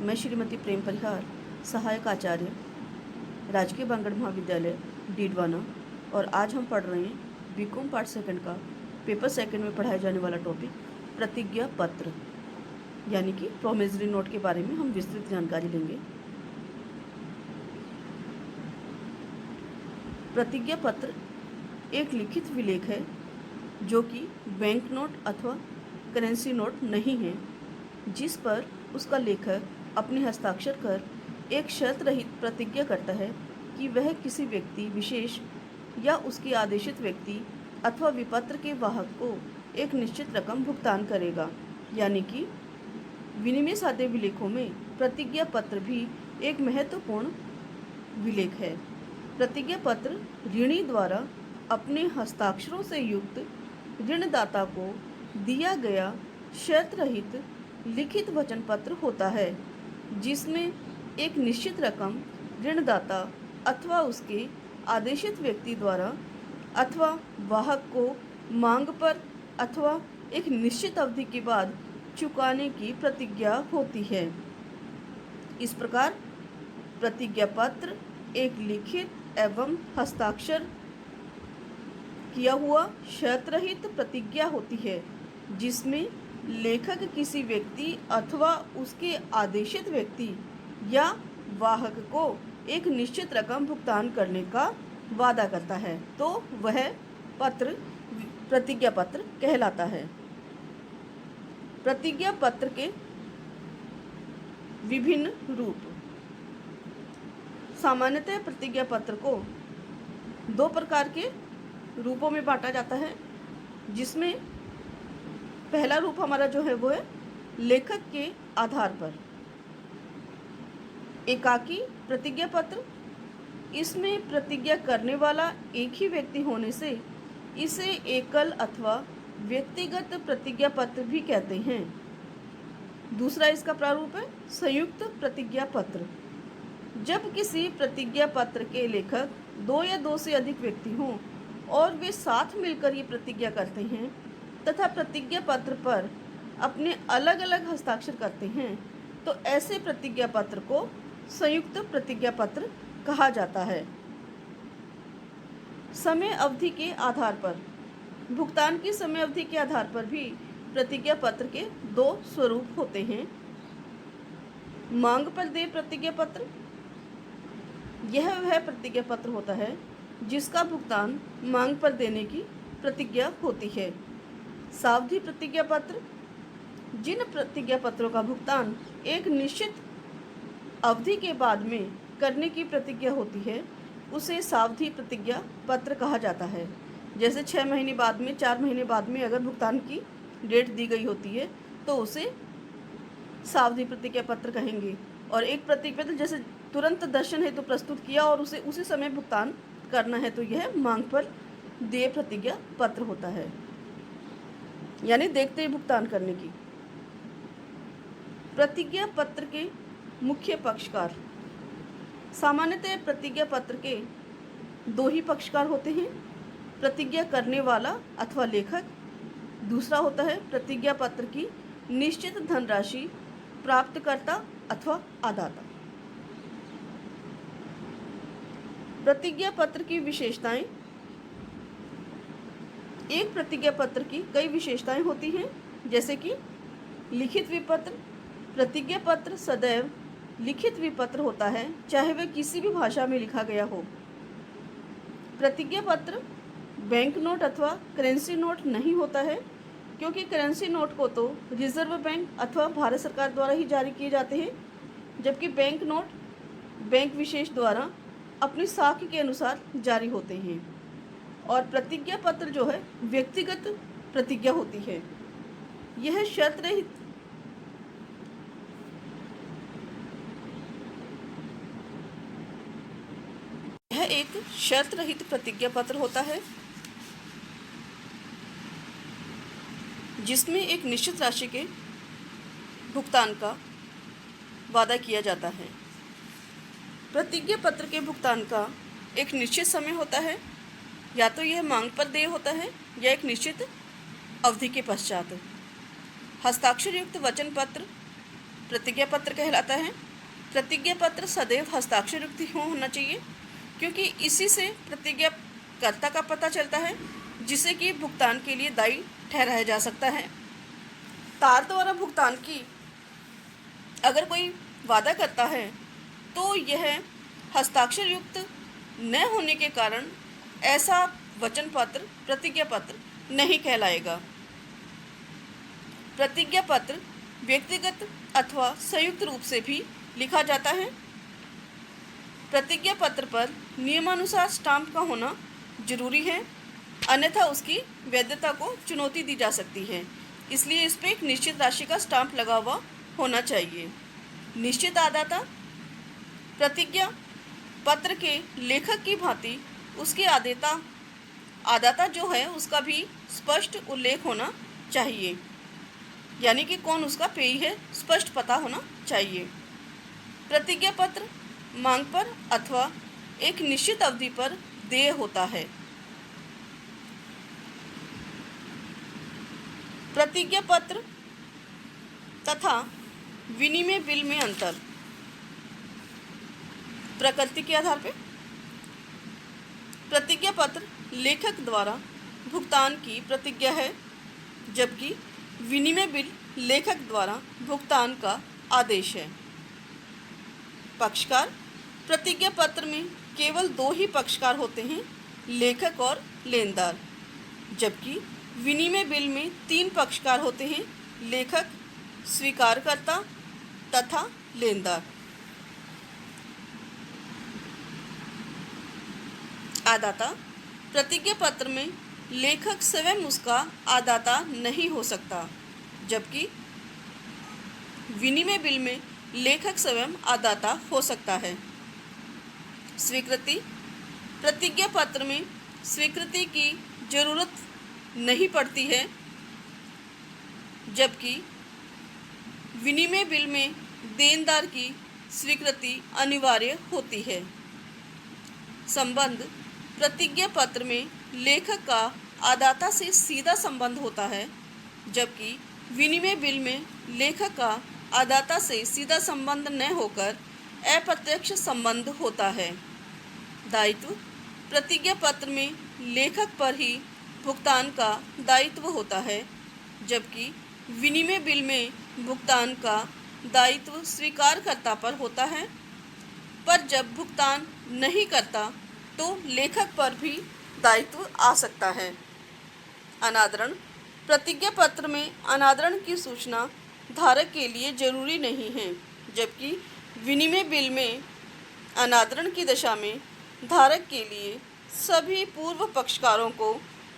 मैं श्रीमती प्रेम परिहार, सहायक आचार्य, राजकीय बांगड़ महाविद्यालय डीडवाना, और आज हम पढ़ रहे हैं बीकॉम पार्ट सेकंड का पेपर सेकंड में पढ़ाया जाने वाला टॉपिक प्रतिज्ञा पत्र, यानी कि प्रोमिसरी नोट के बारे में हम विस्तृत जानकारी लेंगे। प्रतिज्ञा पत्र एक लिखित विलेख है जो कि बैंक नोट अथवा करेंसी नोट नहीं है, जिस पर उसका लेखक अपने हस्ताक्षर कर एक शर्त रहित प्रतिज्ञा करता है कि वह किसी व्यक्ति विशेष या उसके आदेशित व्यक्ति अथवा विपत्र के वाहक को एक निश्चित रकम भुगतान करेगा। यानी कि विनिमय साध्य विलेखों में प्रतिज्ञा पत्र भी एक महत्वपूर्ण विलेख है। प्रतिज्ञा पत्र ऋणी द्वारा अपने हस्ताक्षरों से युक्त ऋणदाता को दिया गया शर्त रहित लिखित वचन पत्र होता है, जिसमें एक निश्चित रकम ऋणदाता अथवा उसके आदेशित व्यक्ति द्वारा अथवा वाहक को मांग पर अथवा एक निश्चित अवधि के बाद चुकाने की प्रतिज्ञा होती है। इस प्रकार प्रतिज्ञा पत्र एक लिखित एवं हस्ताक्षर किया हुआ शर्त रहित प्रतिज्ञा होती है, जिसमें लेखक किसी व्यक्ति अथवा उसके आदेशित व्यक्ति या वाहक को एक निश्चित रकम भुगतान करने का वादा करता है, तो वह पत्र प्रतिज्ञा पत्र कहलाता है। प्रतिज्ञा पत्र के विभिन्न रूप। सामान्यतः प्रतिज्ञा पत्र को दो प्रकार के रूपों में बांटा जाता है, जिसमें पहला रूप हमारा जो है वो है लेखक के आधार पर एकाकी प्रतिज्ञा पत्र। इसमें प्रतिज्ञा करने वाला एक ही व्यक्ति होने से इसे एकल अथवा व्यक्तिगत प्रतिज्ञा पत्र भी कहते हैं। दूसरा इसका प्रारूप है संयुक्त प्रतिज्ञा पत्र। जब किसी प्रतिज्ञा पत्र के लेखक दो या दो से अधिक व्यक्ति हों और वे साथ मिलकर ये प्रतिज्ञा करते हैं तथा प्रतिज्ञा पत्र पर अपने अलग अलग हस्ताक्षर करते हैं, तो ऐसे प्रतिज्ञा पत्र को संयुक्त प्रतिज्ञा पत्र कहा जाता है। समय अवधि के आधार पर, भुगतान की समय अवधि के आधार पर भी प्रतिज्ञा पत्र के दो स्वरूप होते हैं। मांग पर देय प्रतिज्ञा पत्र, यह वह प्रतिज्ञा पत्र होता है जिसका भुगतान मांग पर देने की प्रतिज्ञा होती है। सावधि प्रतिज्ञा पत्र, जिन प्रतिज्ञा पत्रों का भुगतान एक निश्चित अवधि के बाद में करने की प्रतिज्ञा होती है, उसे सावधि प्रतिज्ञा पत्र कहा जाता है। जैसे 6 महीने बाद में, 4 महीने बाद में अगर भुगतान की डेट दी गई होती है तो उसे सावधि प्रतिज्ञा पत्र कहेंगे। और एक प्रतिज्ञा पत्र जैसे तुरंत दर्शन हेतु प्रस्तुत किया और उसे उसी समय भुगतान करना है, तो यह मांग पर देय प्रतिज्ञा पत्र होता है, यानी देखते ही भुगतान करने की। प्रतिज्ञा पत्र के मुख्य पक्षकार। सामान्यतः प्रतिज्ञा पत्र के दो ही पक्षकार होते हैं, प्रतिज्ञा करने वाला अथवा लेखक। दूसरा होता है प्रतिज्ञा पत्र की निश्चित धनराशि प्राप्तकर्ता अथवा आदाता। प्रतिज्ञा पत्र की विशेषताएं। एक प्रतिज्ञा पत्र की कई विशेषताएं होती हैं, जैसे कि लिखित विपत्र। प्रतिज्ञा पत्र सदैव लिखित विपत्र होता है, चाहे वह किसी भी भाषा में लिखा गया हो। प्रतिज्ञा पत्र बैंक नोट अथवा करेंसी नोट नहीं होता है, क्योंकि करेंसी नोट को तो रिजर्व बैंक अथवा भारत सरकार द्वारा ही जारी किए जाते हैं, जबकि बैंक नोट बैंक विशेष द्वारा अपनी साख के अनुसार जारी होते हैं। और प्रतिज्ञा पत्र जो है व्यक्तिगत प्रतिज्ञा होती है। यह शर्त रहित एक शर्त रहित प्रतिज्ञा पत्र होता है, जिसमें एक निश्चित राशि के भुगतान का वादा किया जाता है। प्रतिज्ञा पत्र के भुगतान का एक निश्चित समय होता है, या तो यह मांग पर देय होता है या एक निश्चित अवधि के पश्चात। हस्ताक्षर युक्त वचन पत्र प्रतिज्ञा पत्र कहलाता है। प्रतिज्ञा पत्र सदैव हस्ताक्षर युक्त होना चाहिए, क्योंकि इसी से प्रतिज्ञाकर्ता का पता चलता है, जिसे कि भुगतान के लिए दायी ठहराया जा सकता है। तार द्वारा भुगतान की अगर कोई वादा करता है तो यह हस्ताक्षर युक्त न होने के कारण ऐसा वचन पत्र प्रतिज्ञा पत्र नहीं कहलाएगा। प्रतिज्ञा पत्र व्यक्तिगत अथवा संयुक्त रूप से भी लिखा जाता है। प्रतिज्ञा पत्र पर नियमानुसार स्टाम्प का होना जरूरी है, अन्यथा उसकी वैधता को चुनौती दी जा सकती है। इसलिए इस पर एक निश्चित राशि का स्टाम्प लगा हुआ होना चाहिए। निश्चित आदाता प्रतिज्ञा पत्र के लेखक की भांति उसके आदाता जो है उसका भी स्पष्ट उल्लेख होना चाहिए, यानी कि कौन उसका पेयी है स्पष्ट पता होना चाहिए। प्रतिज्ञा पत्र मांग पर अथवा एक निश्चित अवधि पर देय होता है। प्रतिज्ञा पत्र तथा विनिमय बिल में अंतर। प्रकृति के आधार पर प्रतिज्ञा पत्र लेखक द्वारा भुगतान की प्रतिज्ञा है, जबकि विनिमय बिल लेखक द्वारा भुगतान का आदेश है। पक्षकार प्रतिज्ञा पत्र में केवल 2 ही पक्षकार होते हैं, लेखक और लेनदार, जबकि विनिमय बिल में 3 पक्षकार होते हैं, लेखक, स्वीकारकर्ता तथा लेनदार। आदाता प्रतिज्ञा पत्र में लेखक स्वयं उसका आदाता नहीं हो सकता, जबकि विनिमय बिल में लेखक स्वयं आदाता हो सकता है। स्वीकृति प्रतिज्ञा पत्र में स्वीकृति की जरूरत नहीं पड़ती है, जबकि विनिमय बिल में देनदार की स्वीकृति अनिवार्य होती है। संबंध प्रतिज्ञा पत्र में लेखक का आदाता से सीधा संबंध होता है, जबकि विनिमय बिल में लेखक का आदाता से सीधा संबंध न होकर अप्रत्यक्ष संबंध होता है। दायित्व प्रतिज्ञा पत्र में लेखक पर ही भुगतान का दायित्व होता है, जबकि विनिमय बिल में भुगतान का दायित्व स्वीकारकर्ता पर होता है। पर जब भुगतान नहीं करता तो लेखक पर भी दायित्व आ सकता है। अनादरण प्रतिज्ञा पत्र में अनादरण की सूचना धारक के लिए जरूरी नहीं है, जबकि विनिमय बिल में अनादरण की दशा में धारक के लिए सभी पूर्व पक्षकारों को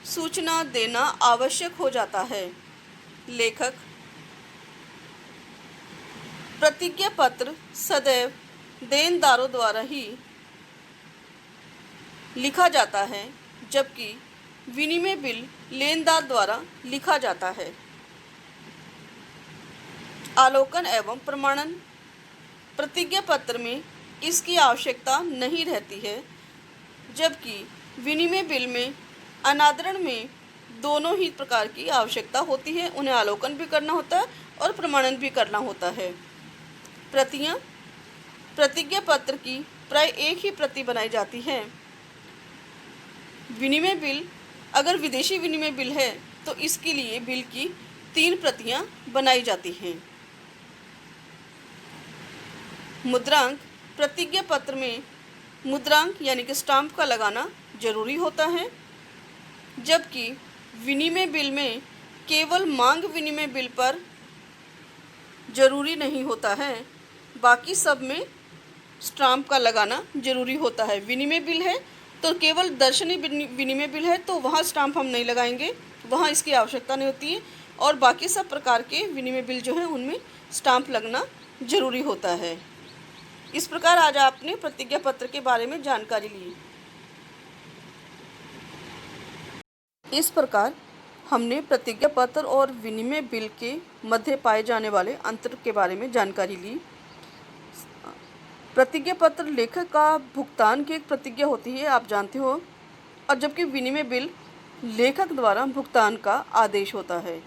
सूचना देना आवश्यक हो जाता है। लेखक प्रतिज्ञा पत्र सदैव देनदारों द्वारा ही लिखा जाता है, जबकि विनिमय बिल लेनदार द्वारा लिखा जाता है। आलोकन एवं प्रमाणन प्रतिज्ञा पत्र में इसकी आवश्यकता नहीं रहती है, जबकि विनिमय बिल में अनादरण में दोनों ही प्रकार की आवश्यकता होती है। उन्हें आलोकन भी करना होता है और प्रमाणन भी करना होता है। प्रतियां प्रतिज्ञा पत्र की प्राय एक ही प्रति बनाई जाती है। विनिमय बिल अगर विदेशी विनिमय बिल है तो इसके लिए बिल की 3 प्रतियां बनाई जाती हैं। मुद्रांक प्रतिज्ञा पत्र में मुद्रांक यानी कि स्टाम्प का लगाना जरूरी होता है, जबकि विनिमय बिल में केवल मांग विनिमय बिल पर जरूरी नहीं होता है, बाकी सब में स्टाम्प का लगाना जरूरी होता है। विनिमय बिल है तो केवल दर्शनी विनिमय बिल है तो वहाँ स्टाम्प हम नहीं लगाएंगे, वहाँ इसकी आवश्यकता नहीं होती है, और बाकी सब प्रकार के विनिमय बिल जो हैं उनमें स्टाम्प लगना जरूरी होता है। इस प्रकार आज आपने प्रतिज्ञा पत्र के बारे में जानकारी ली। इस प्रकार हमने प्रतिज्ञा पत्र और विनिमय बिल के मध्य पाए जाने वाले अंतर के बारे में जानकारी ली। प्रतिज्ञा पत्र लेखक का भुगतान की एक प्रतिज्ञा होती है, आप जानते हो, और जबकि विनिमय बिल लेखक द्वारा भुगतान का आदेश होता है।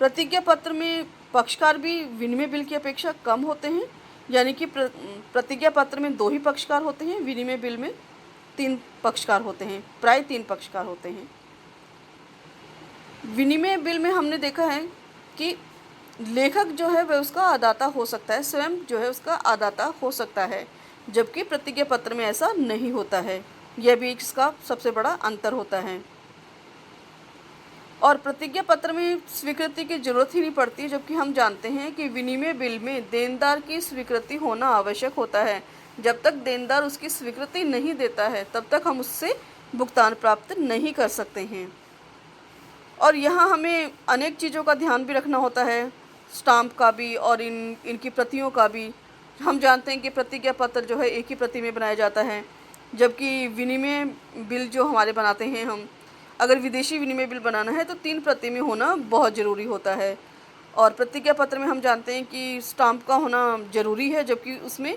प्रतिज्ञा पत्र में पक्षकार भी विनिमय बिल की अपेक्षा कम होते हैं, यानी कि प्रतिज्ञा पत्र में 2 ही पक्षकार होते हैं, विनिमय बिल में 3 पक्षकार होते हैं, प्राय 3 पक्षकार होते हैं। विनिमय बिल में हमने देखा है कि लेखक जो है वह उसका आदाता हो सकता है, स्वयं जो है उसका आदाता हो सकता है, जबकि प्रतिज्ञा पत्र में ऐसा नहीं होता है। यह भी इसका सबसे बड़ा अंतर होता है। और प्रतिज्ञा पत्र में स्वीकृति की जरूरत ही नहीं पड़ती, जबकि हम जानते हैं कि विनिमय बिल में देनदार की स्वीकृति होना आवश्यक होता है। जब तक देनदार उसकी स्वीकृति नहीं देता है तब तक हम उससे भुगतान प्राप्त नहीं कर सकते हैं। और यहाँ हमें अनेक चीज़ों का ध्यान भी रखना होता है, स्टाम्प का भी और इनकी प्रतियों का भी। हम जानते हैं कि प्रतिज्ञा पत्र जो है एक ही प्रति में बनाया जाता है, जबकि विनिमय बिल जो हमारे बनाते हैं हम, अगर विदेशी विनिमय बिल बनाना है तो 3 प्रति में होना बहुत ज़रूरी होता है। और प्रतिज्ञा पत्र में हम जानते हैं कि स्टाम्प का होना ज़रूरी है, जबकि उसमें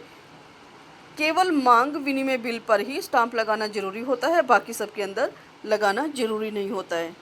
केवल मांग विनिमय बिल पर ही स्टाम्प लगाना ज़रूरी होता है, बाकी सब के अंदर लगाना ज़रूरी नहीं होता है।